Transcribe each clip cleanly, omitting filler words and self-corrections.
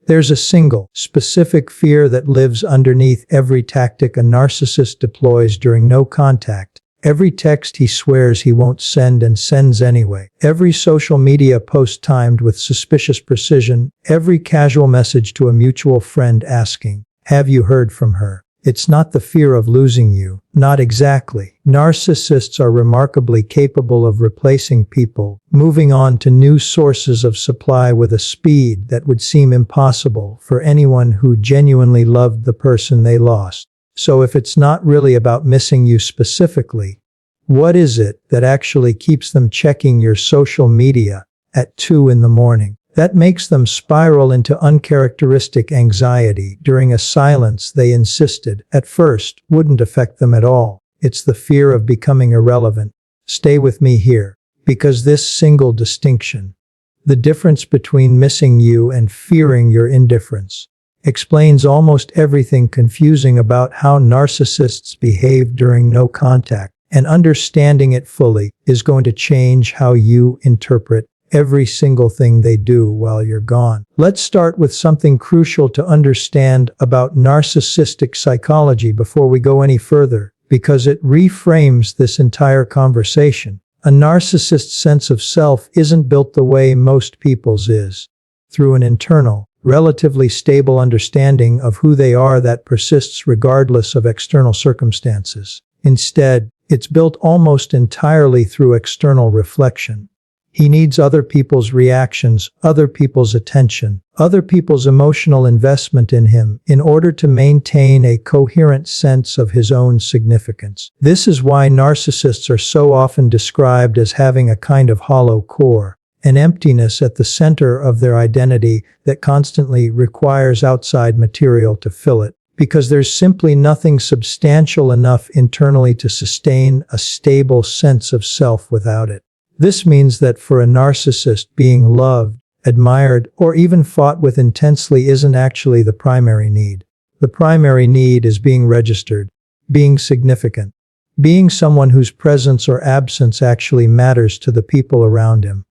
There's a single, specific fear that lives underneath every tactic a narcissist deploys during no contact. Every text he swears he won't send and sends anyway. Every social media post timed with suspicious precision. Every casual message to a mutual friend asking, "Have you heard from her?" It's not the fear of losing you. Not exactly. Narcissists are remarkably capable of replacing people, moving on to new sources of supply with a speed that would seem impossible for anyone who genuinely loved the person they lost. So if it's not really about missing you specifically, what is it that actually keeps them checking your social media at 2 in the morning? That makes them spiral into uncharacteristic anxiety during a silence they insisted, at first, wouldn't affect them at all. It's the fear of becoming irrelevant. Stay with me here, because this single distinction, the difference between missing you and fearing your indifference, explains almost everything confusing about how narcissists behave during no contact, and understanding it fully is going to change how you interpret every single thing they do while you're gone. Let's start with something crucial to understand about narcissistic psychology before we go any further, because it reframes this entire conversation. A narcissist's sense of self isn't built the way most people's is, through an internal, relatively stable understanding of who they are that persists regardless of external circumstances. Instead, it's built almost entirely through external reflection. He needs other people's reactions, other people's attention, other people's emotional investment in him in order to maintain a coherent sense of his own significance. This is why narcissists are so often described as having a kind of hollow core, an emptiness at the center of their identity that constantly requires outside material to fill it, because there's simply nothing substantial enough internally to sustain a stable sense of self without it. This means that for a narcissist, being loved, admired, or even fought with intensely isn't actually the primary need. The primary need is being registered, being significant, being someone whose presence or absence actually matters to the people around him.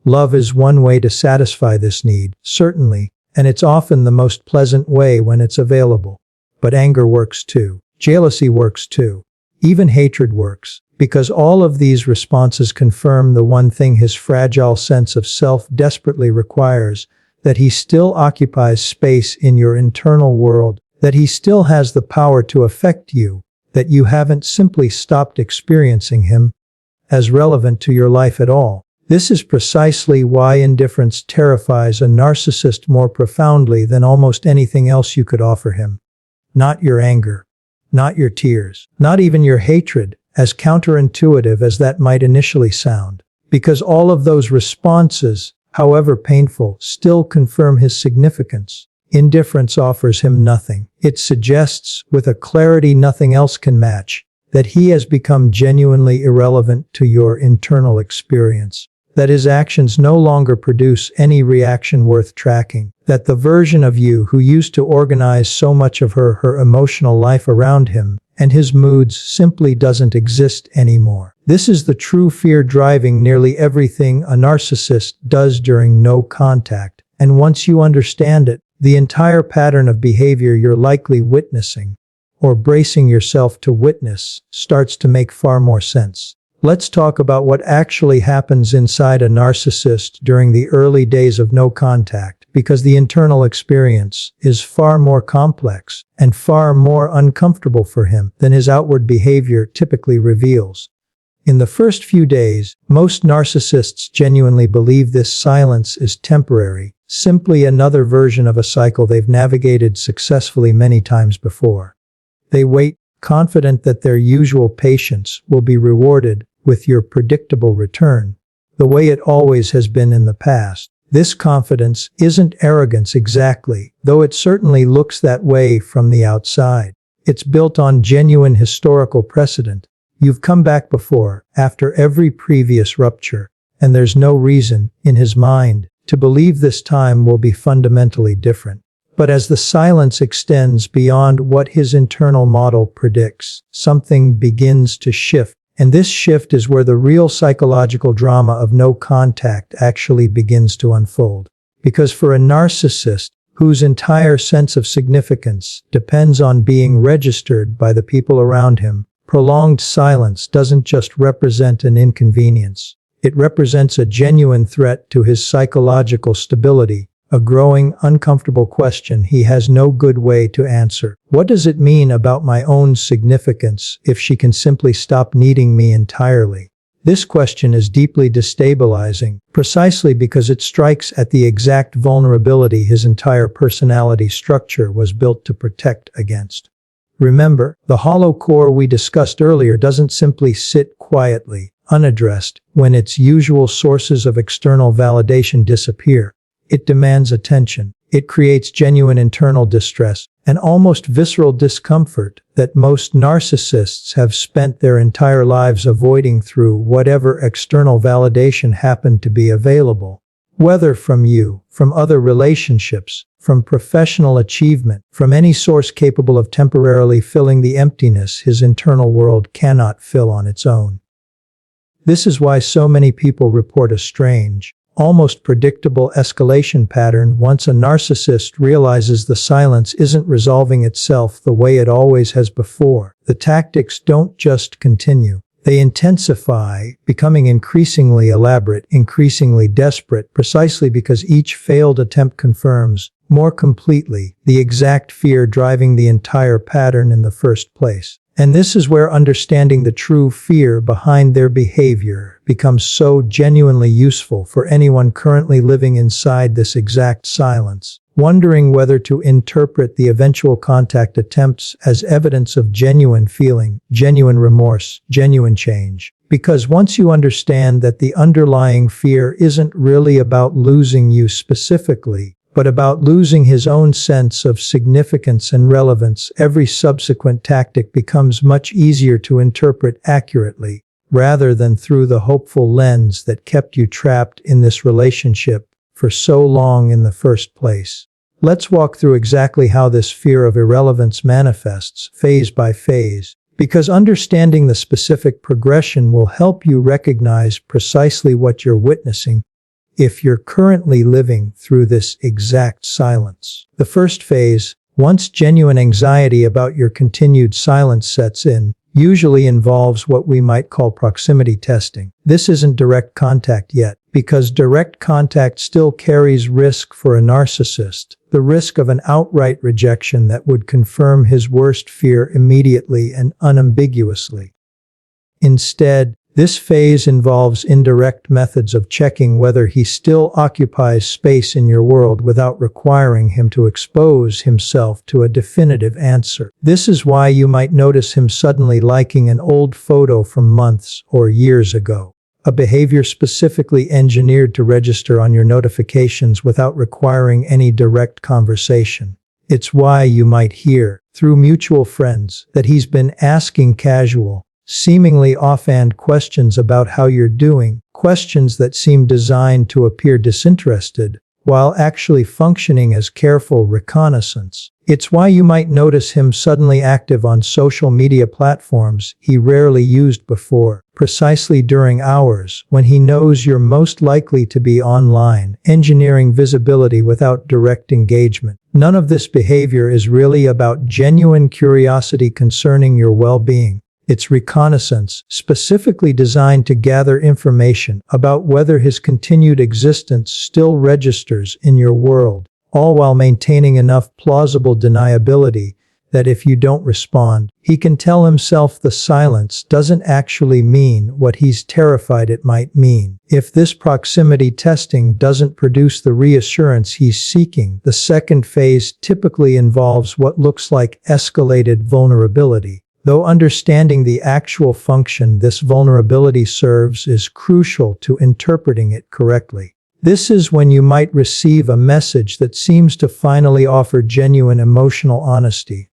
Love is one way to satisfy this need, certainly, and it's often the most pleasant way when it's available. But anger works too. Jealousy works too. Even hatred works, because all of these responses confirm the one thing his fragile sense of self desperately requires, that he still occupies space in your internal world, that he still has the power to affect you, that you haven't simply stopped experiencing him as relevant to your life at all. This is precisely why indifference terrifies a narcissist more profoundly than almost anything else you could offer him. Not your anger, not your tears, not even your hatred, as counterintuitive as that might initially sound, because all of those responses, however painful, still confirm his significance. Indifference offers him nothing. It suggests, with a clarity nothing else can match, that he has become genuinely irrelevant to your internal experience, that his actions no longer produce any reaction worth tracking, that the version of you who used to organize so much of her emotional life around him and his moods simply doesn't exist anymore. This is the true fear driving nearly everything a narcissist does during no contact, and once you understand it, the entire pattern of behavior you're likely witnessing, or bracing yourself to witness, starts to make far more sense. Let's talk about what actually happens inside a narcissist during the early days of no contact, because the internal experience is far more complex and far more uncomfortable for him than his outward behavior typically reveals. In the first few days, most narcissists genuinely believe this silence is temporary, simply another version of a cycle they've navigated successfully many times before. They wait, confident that their usual patience will be rewarded with your predictable return, the way it always has been in the past. This confidence isn't arrogance exactly, though it certainly looks that way from the outside. It's built on genuine historical precedent. You've come back before, after every previous rupture, and there's no reason, in his mind, to believe this time will be fundamentally different. But as the silence extends beyond what his internal model predicts, something begins to shift. And this shift is where the real psychological drama of no contact actually begins to unfold. Because for a narcissist, whose entire sense of significance depends on being registered by the people around him. Prolonged silence doesn't just represent an inconvenience. It represents a genuine threat to his psychological stability, a growing, uncomfortable question he has no good way to answer. What does it mean about my own significance if she can simply stop needing me entirely? This question is deeply destabilizing, precisely because it strikes at the exact vulnerability his entire personality structure was built to protect against. Remember, the hollow core we discussed earlier doesn't simply sit quietly, unaddressed, when its usual sources of external validation disappear. It demands attention. It creates genuine internal distress, and almost visceral discomfort that most narcissists have spent their entire lives avoiding through whatever external validation happened to be available. Whether from you, from other relationships, from professional achievement, from any source capable of temporarily filling the emptiness his internal world cannot fill on its own. This is why so many people report a strange, almost predictable escalation pattern once a narcissist realizes the silence isn't resolving itself the way it always has before. The tactics don't just continue. They intensify, becoming increasingly elaborate, increasingly desperate, precisely because each failed attempt confirms, more completely, the exact fear driving the entire pattern in the first place. And this is where understanding the true fear behind their behavior becomes so genuinely useful for anyone currently living inside this exact silence, wondering whether to interpret the eventual contact attempts as evidence of genuine feeling, genuine remorse, genuine change. Because once you understand that the underlying fear isn't really about losing you specifically, but about losing his own sense of significance and relevance, every subsequent tactic becomes much easier to interpret accurately, rather than through the hopeful lens that kept you trapped in this relationship for so long in the first place. Let's walk through exactly how this fear of irrelevance manifests, phase by phase, because understanding the specific progression will help you recognize precisely what you're witnessing if you're currently living through this exact silence. The first phase, once genuine anxiety about your continued silence sets in, usually involves what we might call proximity testing. This isn't direct contact yet, because direct contact still carries risk for a narcissist, the risk of an outright rejection that would confirm his worst fear immediately and unambiguously. Instead, this phase involves indirect methods of checking whether he still occupies space in your world without requiring him to expose himself to a definitive answer. This is why you might notice him suddenly liking an old photo from months or years ago, a behavior specifically engineered to register on your notifications without requiring any direct conversation. It's why you might hear, through mutual friends, that he's been asking casual, seemingly offhand questions about how you're doing, questions that seem designed to appear disinterested, while actually functioning as careful reconnaissance. It's why you might notice him suddenly active on social media platforms he rarely used before, precisely during hours when he knows you're most likely to be online, engineering visibility without direct engagement. None of this behavior is really about genuine curiosity concerning your well-being. It's reconnaissance, specifically designed to gather information about whether his continued existence still registers in your world, all while maintaining enough plausible deniability that if you don't respond, he can tell himself the silence doesn't actually mean what he's terrified it might mean. If this proximity testing doesn't produce the reassurance he's seeking, the second phase typically involves what looks like escalated vulnerability. Though understanding the actual function this vulnerability serves is crucial to interpreting it correctly. This is when you might receive a message that seems to finally offer genuine emotional honesty.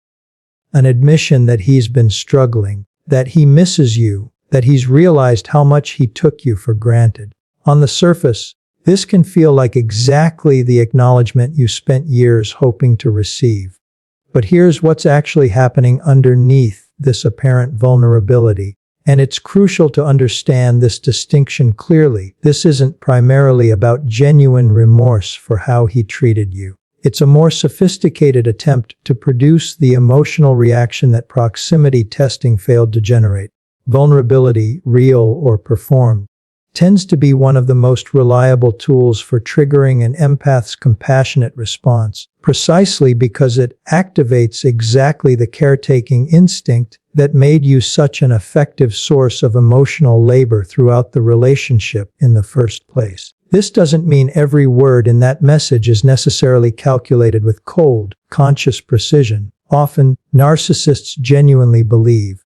An admission that he's been struggling, that he misses you, that he's realized how much he took you for granted. On the surface, this can feel like exactly the acknowledgement you spent years hoping to receive. But here's what's actually happening underneath this apparent vulnerability, and it's crucial to understand this distinction clearly. This isn't primarily about genuine remorse for how he treated you. It's a more sophisticated attempt to produce the emotional reaction that proximity testing failed to generate. Vulnerability, real or performed, tends to be one of the most reliable tools for triggering an empath's compassionate response, precisely because it activates exactly the caretaking instinct that made you such an effective source of emotional labor throughout the relationship in the first place. This doesn't mean every word in that message is necessarily calculated with cold, conscious precision. Often, narcissists genuinely believe,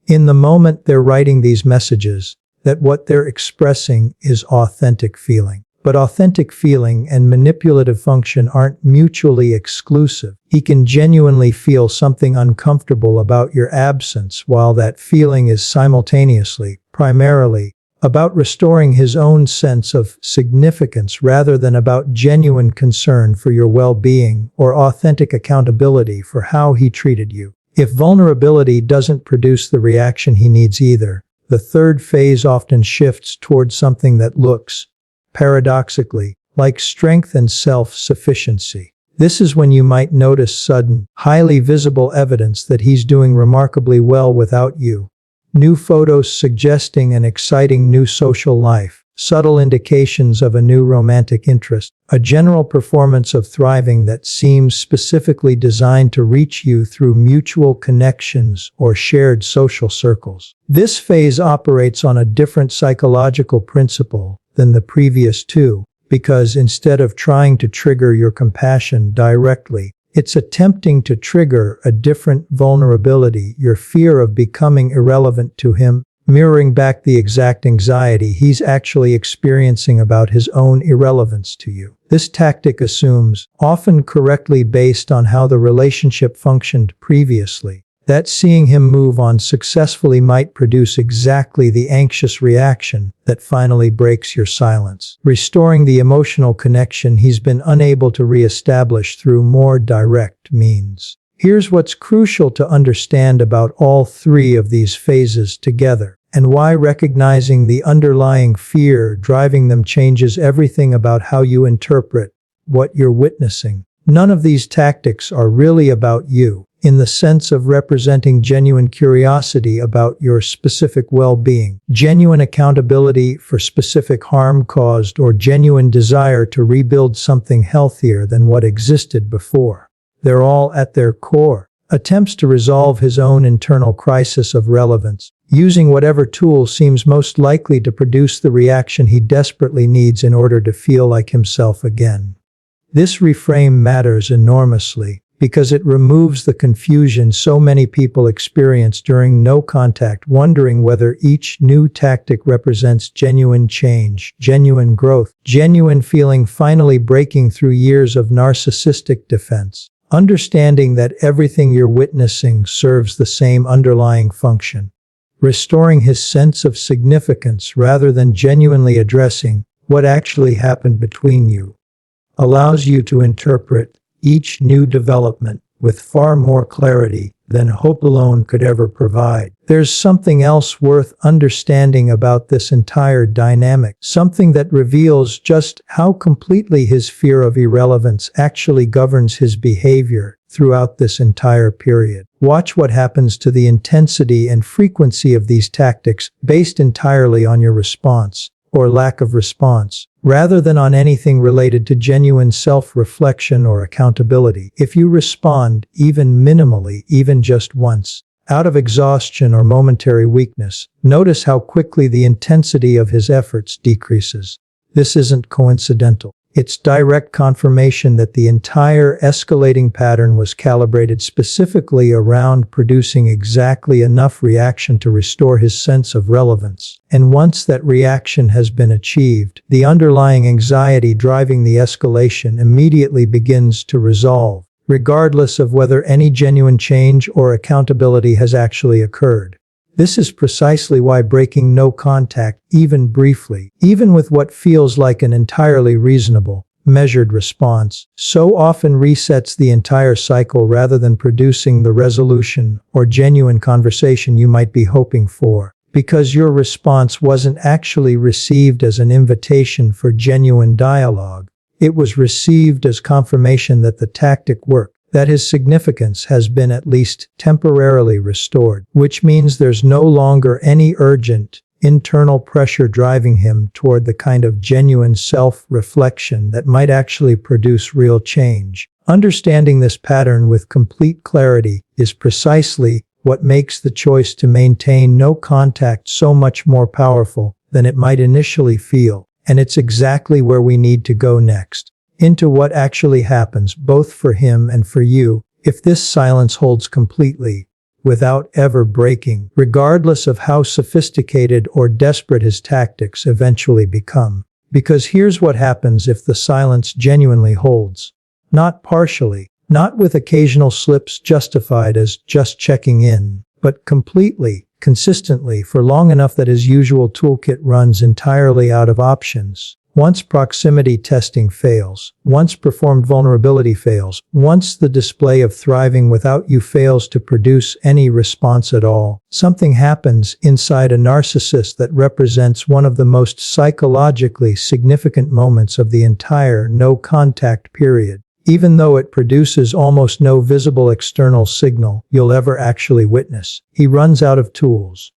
in the moment they're writing these messages, that what they're expressing is authentic feeling. But authentic feeling and manipulative function aren't mutually exclusive. He can genuinely feel something uncomfortable about your absence while that feeling is simultaneously, primarily, about restoring his own sense of significance rather than about genuine concern for your well-being or authentic accountability for how he treated you. If vulnerability doesn't produce the reaction he needs either, the third phase often shifts towards something that looks, paradoxically, like strength and self-sufficiency. This is when you might notice sudden, highly visible evidence that he's doing remarkably well without you. New photos suggesting an exciting new social life, subtle indications of a new romantic interest, a general performance of thriving that seems specifically designed to reach you through mutual connections or shared social circles. This phase operates on a different psychological principle than the previous two, because instead of trying to trigger your compassion directly, it's attempting to trigger a different vulnerability, your fear of becoming irrelevant to him, mirroring back the exact anxiety he's actually experiencing about his own irrelevance to you. This tactic assumes, often correctly based on how the relationship functioned previously, that seeing him move on successfully might produce exactly the anxious reaction that finally breaks your silence, restoring the emotional connection he's been unable to reestablish through more direct means. Here's what's crucial to understand about all three of these phases together, and why recognizing the underlying fear driving them changes everything about how you interpret what you're witnessing. None of these tactics are really about you, in the sense of representing genuine curiosity about your specific well-being, genuine accountability for specific harm caused, or genuine desire to rebuild something healthier than what existed before. They're all, at their core, attempts to resolve his own internal crisis of relevance, using whatever tool seems most likely to produce the reaction he desperately needs in order to feel like himself again. This reframe matters enormously, because it removes the confusion so many people experience during no contact, wondering whether each new tactic represents genuine change, genuine growth, genuine feeling finally breaking through years of narcissistic defense. Understanding that everything you're witnessing serves the same underlying function, restoring his sense of significance rather than genuinely addressing what actually happened between you, allows you to interpret each new development with far more clarity than hope alone could ever provide. There's something else worth understanding about this entire dynamic, something that reveals just how completely his fear of irrelevance actually governs his behavior throughout this entire period. Watch what happens to the intensity and frequency of these tactics based entirely on your response, or lack of response, rather than on anything related to genuine self-reflection or accountability. If you respond, even minimally, even just once, out of exhaustion or momentary weakness, notice how quickly the intensity of his efforts decreases. This isn't coincidental. It's direct confirmation that the entire escalating pattern was calibrated specifically around producing exactly enough reaction to restore his sense of relevance. And once that reaction has been achieved, the underlying anxiety driving the escalation immediately begins to resolve, regardless of whether any genuine change or accountability has actually occurred. This is precisely why breaking no contact, even briefly, even with what feels like an entirely reasonable, measured response, so often resets the entire cycle rather than producing the resolution or genuine conversation you might be hoping for, because your response wasn't actually received as an invitation for genuine dialogue. It was received as confirmation that the tactic worked, that his significance has been at least temporarily restored, which means there's no longer any urgent, internal pressure driving him toward the kind of genuine self-reflection that might actually produce real change. Understanding this pattern with complete clarity is precisely what makes the choice to maintain no contact so much more powerful than it might initially feel, and it's exactly where we need to go next, into what actually happens both for him and for you if this silence holds completely, without ever breaking, regardless of how sophisticated or desperate his tactics eventually become. Because here's what happens if the silence genuinely holds. Not partially, not with occasional slips justified as just checking in, but completely, consistently for long enough that his usual toolkit runs entirely out of options. Once proximity testing fails, once performed vulnerability fails, once the display of thriving without you fails to produce any response at all, something happens inside a narcissist that represents one of the most psychologically significant moments of the entire no-contact period. Even though it produces almost no visible external signal you'll ever actually witness, he runs out of tools.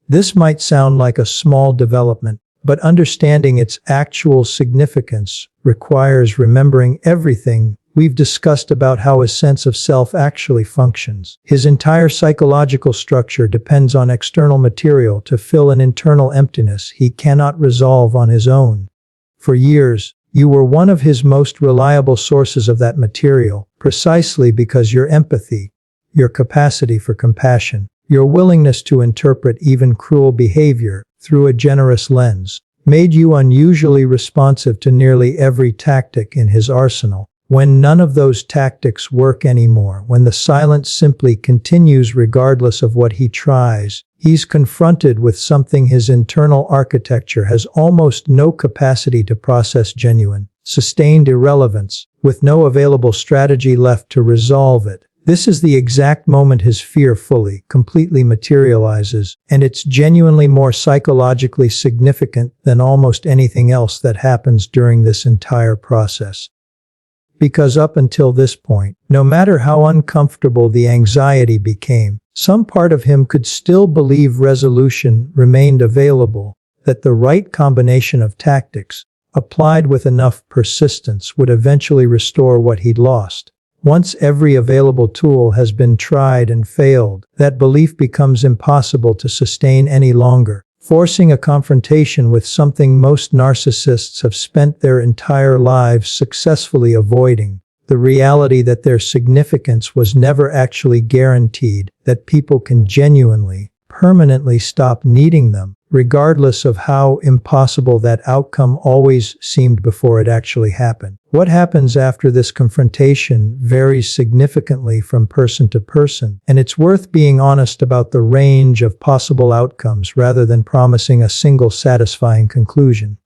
This might sound like a small development, but understanding its actual significance requires remembering everything we've discussed about how his sense of self actually functions. His entire psychological structure depends on external material to fill an internal emptiness he cannot resolve on his own. For years, you were one of his most reliable sources of that material, precisely because your empathy, your capacity for compassion, your willingness to interpret even cruel behavior through a generous lens, made you unusually responsive to nearly every tactic in his arsenal. When none of those tactics work anymore, when the silence simply continues regardless of what he tries, he's confronted with something his internal architecture has almost no capacity to process: genuine, sustained irrelevance, with no available strategy left to resolve it. This is the exact moment his fear fully, completely materializes, and it's genuinely more psychologically significant than almost anything else that happens during this entire process. Because up until this point, no matter how uncomfortable the anxiety became, some part of him could still believe resolution remained available, that the right combination of tactics, applied with enough persistence, would eventually restore what he'd lost. Once every available tool has been tried and failed, that belief becomes impossible to sustain any longer, forcing a confrontation with something most narcissists have spent their entire lives successfully avoiding: the reality that their significance was never actually guaranteed, that people can genuinely, permanently stop needing them, regardless of how impossible that outcome always seemed before it actually happened. What happens after this confrontation varies significantly from person to person, and it's worth being honest about the range of possible outcomes rather than promising a single satisfying conclusion.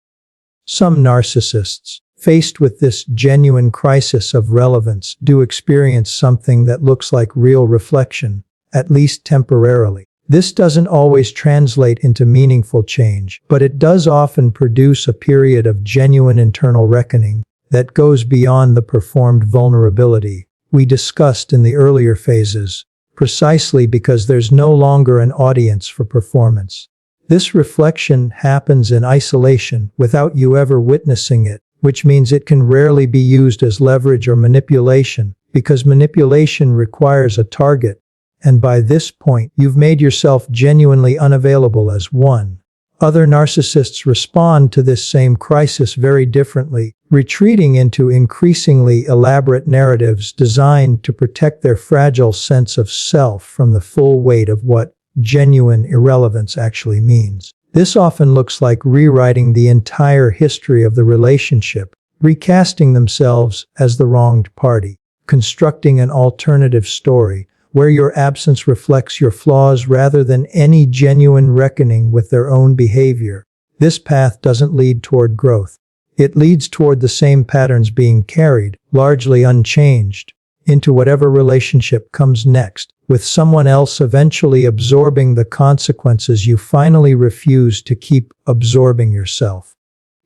Some narcissists, faced with this genuine crisis of relevance, do experience something that looks like real reflection, at least temporarily. This doesn't always translate into meaningful change, but it does often produce a period of genuine internal reckoning that goes beyond the performed vulnerability we discussed in the earlier phases, precisely because there's no longer an audience for performance. This reflection happens in isolation without you ever witnessing it, which means it can rarely be used as leverage or manipulation, because manipulation requires a target. And by this point, you've made yourself genuinely unavailable as one. Other narcissists respond to this same crisis very differently, retreating into increasingly elaborate narratives designed to protect their fragile sense of self from the full weight of what genuine irrelevance actually means. This often looks like rewriting the entire history of the relationship, recasting themselves as the wronged party, constructing an alternative story where your absence reflects your flaws rather than any genuine reckoning with their own behavior. This path doesn't lead toward growth. It leads toward the same patterns being carried, largely unchanged, into whatever relationship comes next, with someone else eventually absorbing the consequences you finally refuse to keep absorbing yourself.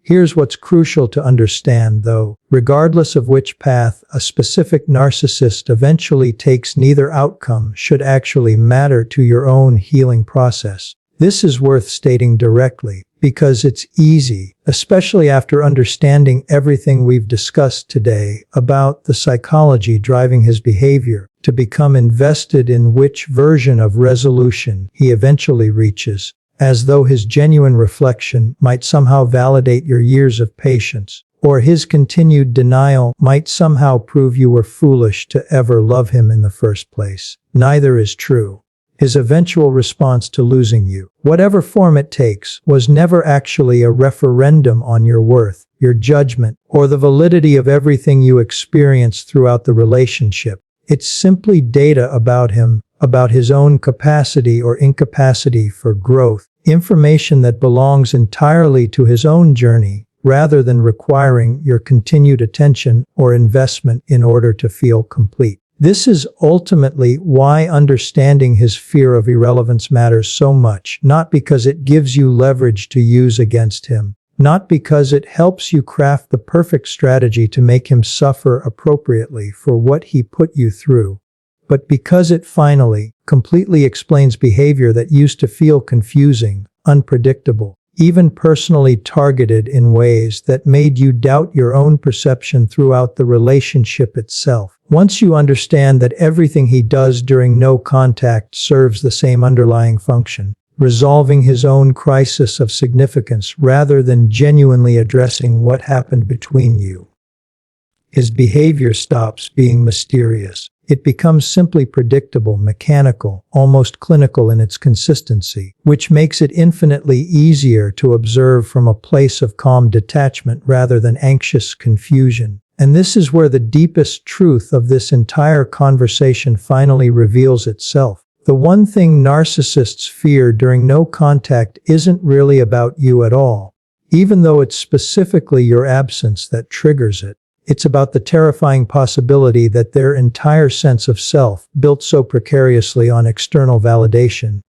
Here's what's crucial to understand, though. Regardless of which path a specific narcissist eventually takes, neither outcome should actually matter to your own healing process. This is worth stating directly, because it's easy, especially after understanding everything we've discussed today about the psychology driving his behavior, to become invested in which version of resolution he eventually reaches, as though his genuine reflection might somehow validate your years of patience, or his continued denial might somehow prove you were foolish to ever love him in the first place. Neither is true. His eventual response to losing you, whatever form it takes, was never actually a referendum on your worth, your judgment, or the validity of everything you experienced throughout the relationship. It's simply data about him, about his own capacity or incapacity for growth, information that belongs entirely to his own journey, rather than requiring your continued attention or investment in order to feel complete. This is ultimately why understanding his fear of irrelevance matters so much, not because it gives you leverage to use against him, not because it helps you craft the perfect strategy to make him suffer appropriately for what he put you through, but because it finally, completely explains behavior that used to feel confusing, unpredictable, even personally targeted in ways that made you doubt your own perception throughout the relationship itself. Once you understand that everything he does during no contact serves the same underlying function, resolving his own crisis of significance rather than genuinely addressing what happened between you, his behavior stops being mysterious. It becomes simply predictable, mechanical, almost clinical in its consistency, which makes it infinitely easier to observe from a place of calm detachment rather than anxious confusion. And this is where the deepest truth of this entire conversation finally reveals itself. The one thing narcissists fear during no contact isn't really about you at all, even though it's specifically your absence that triggers it. It's about the terrifying possibility that their entire sense of self, built so precariously on external validation,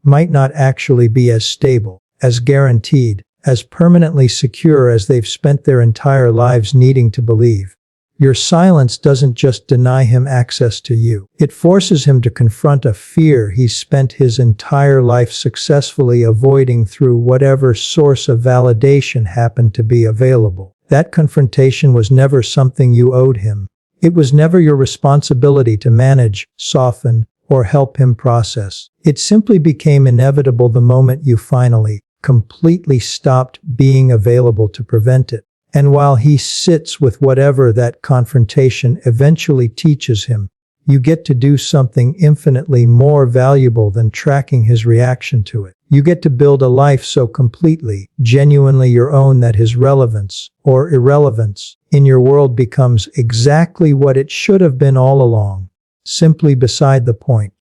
might not actually be as stable, as guaranteed, as permanently secure as they've spent their entire lives needing to believe. Your silence doesn't just deny him access to you. It forces him to confront a fear he's spent his entire life successfully avoiding through whatever source of validation happened to be available. That confrontation was never something you owed him. It was never your responsibility to manage, soften, or help him process. It simply became inevitable the moment you finally, completely stopped being available to prevent it. And while he sits with whatever that confrontation eventually teaches him, you get to do something infinitely more valuable than tracking his reaction to it. You get to build a life so completely, genuinely your own that his relevance, or irrelevance, in your world becomes exactly what it should have been all along, simply beside the point.